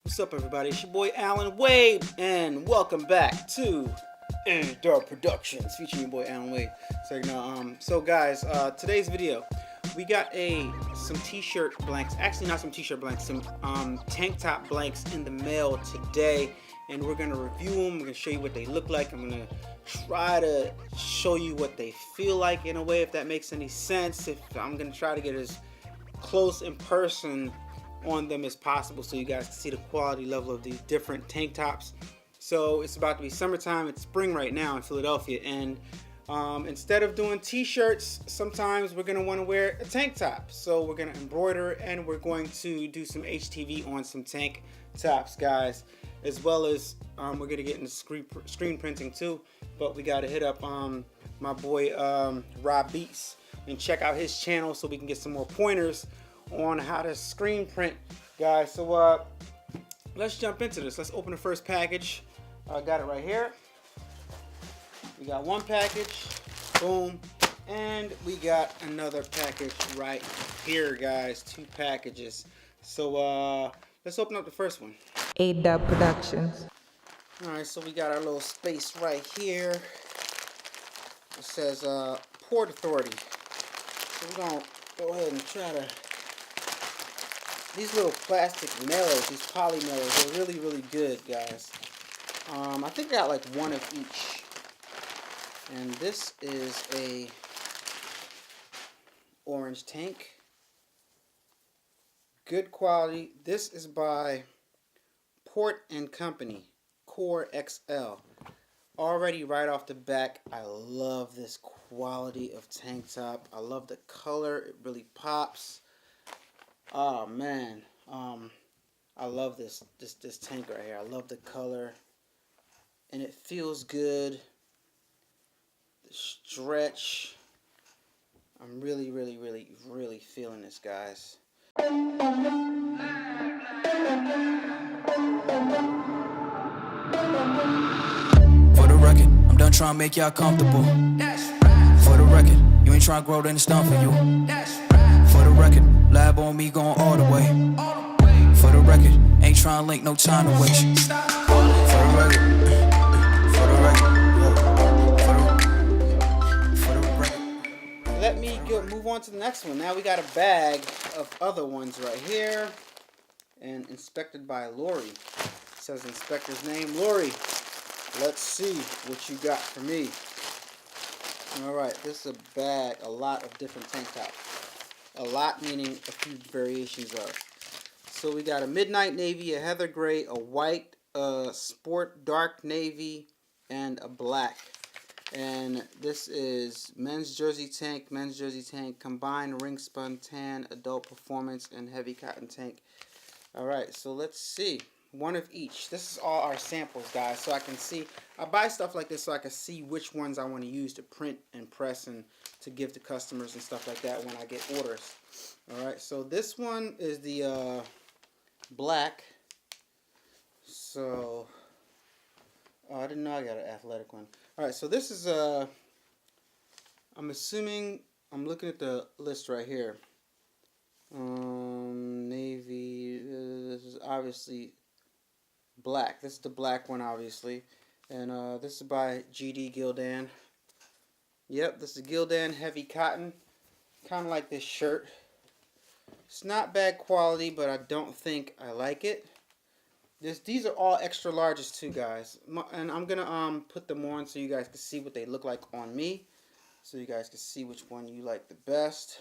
What's up, everybody? It's your boy Allan Wade, and welcome back to A-Dubb Productions, featuring your boy Allan Wade. So guys, today's video, we got some t-shirt blanks. Actually, not some t-shirt blanks, some tank top blanks in the mail today, and we're gonna review them. We're gonna show you what they look like. I'm gonna try to show you what they feel like in a way, if that makes any sense. I'm gonna try to get as close in person on them as possible so you guys can see the quality level of these different tank tops. So it's about to be summertime. It's spring right now in Philadelphia, and instead of doing t-shirts, sometimes we're going to want to wear a tank top. So we're going to embroider, and we're going to do some HTV on some tank tops, guys, as well as we're going to get into screen printing too. But we got to hit up my boy Rob Beats and check out his channel so we can get some more pointers on how to screen print, guys. So let's jump into this. Let's open the first package. I got it right here. We got one package, boom, and we got another package right here, guys. Two packages. So let's open up the first one. A-Dubb Productions. All right, so we got our little space right here. It says Port Authority. So we're gonna go ahead and try to. These little plastic mailers, these poly mailers, they're really, really good, guys. I think I got like one of each. And this is a orange tank. Good quality. This is by Port & Company, Core XL. Already right off the back, I love this quality of tank top. I love the color. It really pops. Oh man, I love this tank right here. I love the color, and it feels good. The stretch. I'm really feeling this, guys. For the record, I'm done trying to make y'all comfortable. For the record, you ain't trying to grow, then it's done for you. For the record, lab on me going all the way. For the record, ain't trying to link, no time to waste. For the record, for the record, Let me move on to the next one. Now we got a bag of other ones right here, and inspected by Lori. It says inspector's name, Lori. Let's see what you got for me. Alright, this is a bag, a lot of different tank tops. A lot meaning a few variations of. So we got a midnight navy, a heather gray, a white, a sport dark navy, and a black. And this is men's jersey tank, combined ring spun tan, adult performance, and heavy cotton tank. Alright, so let's see. One of each. This is all our samples, guys, so I can see. I buy stuff like this so I can see which ones I want to use to print and press and to give to customers and stuff like that when I get orders. Alright, so this one is the black. So, oh, I didn't know I got an athletic one. Alright, so this is I'm assuming, I'm looking at the list right here. Navy, this is obviously black. This is the black one, obviously. And this is by GD Gildan. Yep, this is Gildan heavy cotton. Kind of like this shirt. It's not bad quality, but I don't think I like it. These are all extra larges too, guys. And I'm going to put them on so you guys can see what they look like on me. So you guys can see which one you like the best.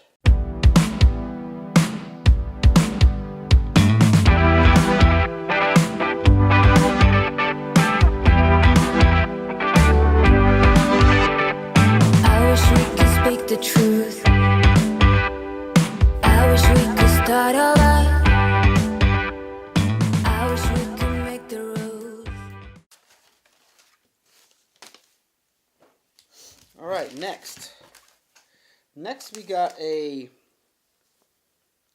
The truth. I wish we could start over. I wish we could make the rules. Alright, next we got a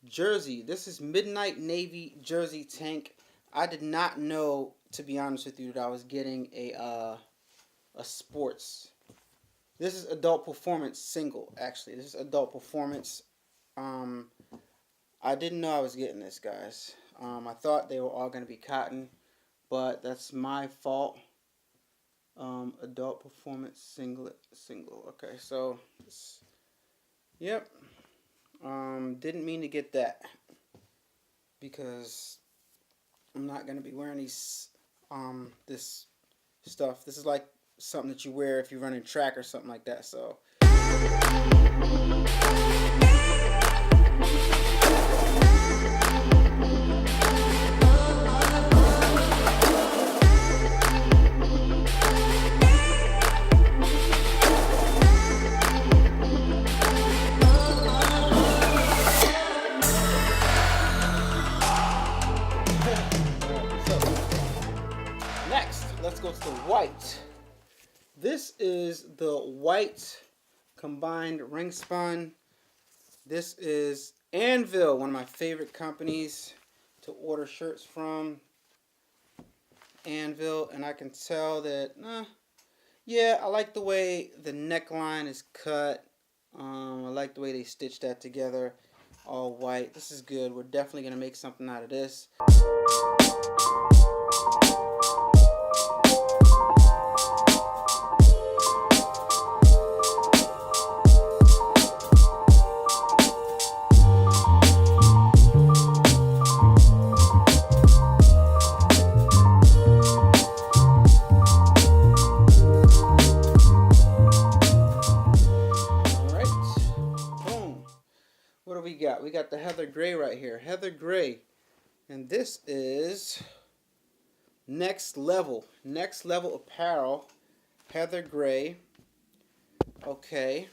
jersey. This is midnight navy jersey tank. I did not know, to be honest with you, that I was getting a sports. This is adult performance single, actually. This is adult performance. I didn't know I was getting this, guys. I thought they were all going to be cotton, but that's my fault. Adult performance singlet, single. Okay, so yep. Didn't mean to get that because I'm not going to be wearing these this stuff. This is like something that you wear if you're running track or something like that. So next, let's go to the white. This is the white combined ring spun. This is Anvil, one of my favorite companies to order shirts from. Anvil, and I can tell that, yeah, I like the way the neckline is cut. I like the way they stitched that together, all white. This is good. We're definitely gonna make something out of this. We got the heather gray right here, heather gray, and this is next level apparel, heather gray. Okay,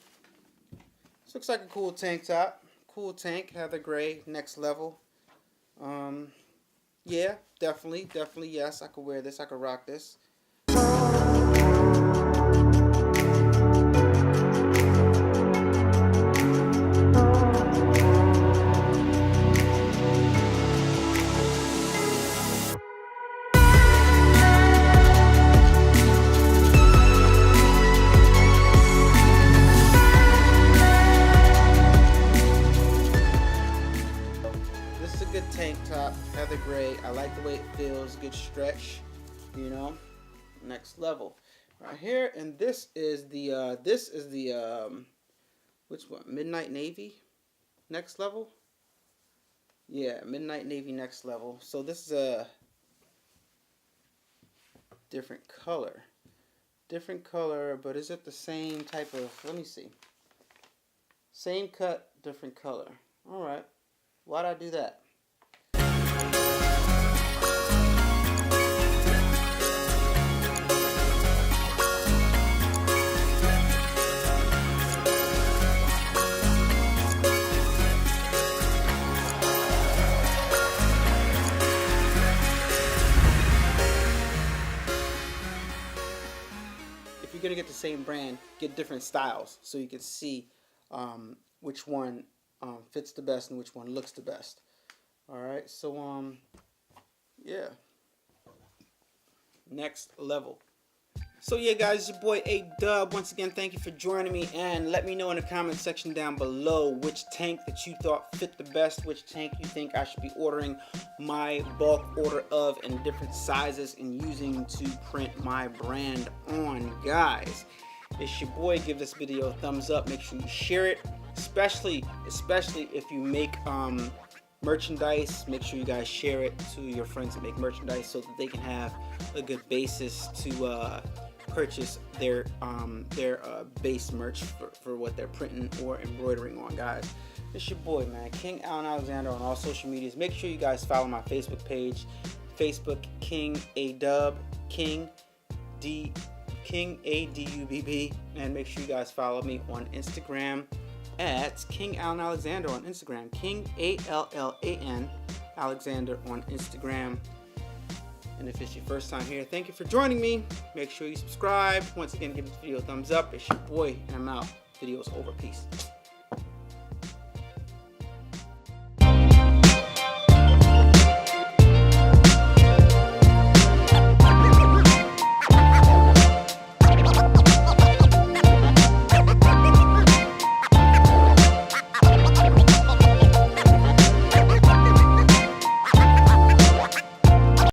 this looks like a cool tank top, cool tank, heather gray, next level. Yeah, definitely, yes, I could wear this, I could rock this. Tank top, heather gray. I like the way it feels, good stretch, you know. Next level right here. And this is the which one? Midnight Navy next level. Yeah, Midnight Navy next level. So this is a different color, but is it the same type of, let me see, same cut, different color. All right, why'd I do that? If you're gonna get the same brand, get different styles so you can see which one fits the best and which one looks the best. All right, so yeah, next level. So yeah, guys, it's your boy A-Dubb. Once again, thank you for joining me, and let me know in the comment section down below which tank that you thought fit the best, which tank you think I should be ordering my bulk order of in different sizes and using to print my brand on. Guys, it's your boy. Give this video a thumbs up. Make sure you share it, especially if you make merchandise. Make sure you guys share it to your friends that make merchandise so that they can have a good basis to purchase their base merch for what they're printing or embroidering on. Guys, it's your boy, man, King Allan Alexander on all social medias. Make sure you guys follow my Facebook page, Facebook King A-Dubb, King A-D-U-B-B, and make sure you guys follow me on Instagram at King Allan Alexander on Instagram, King A-L-L-A-N Alexander on Instagram. And if it's your first time here, thank you for joining me. Make sure you subscribe. Once again, give this video a thumbs up. It's your boy, and I'm out. Video's over. Peace.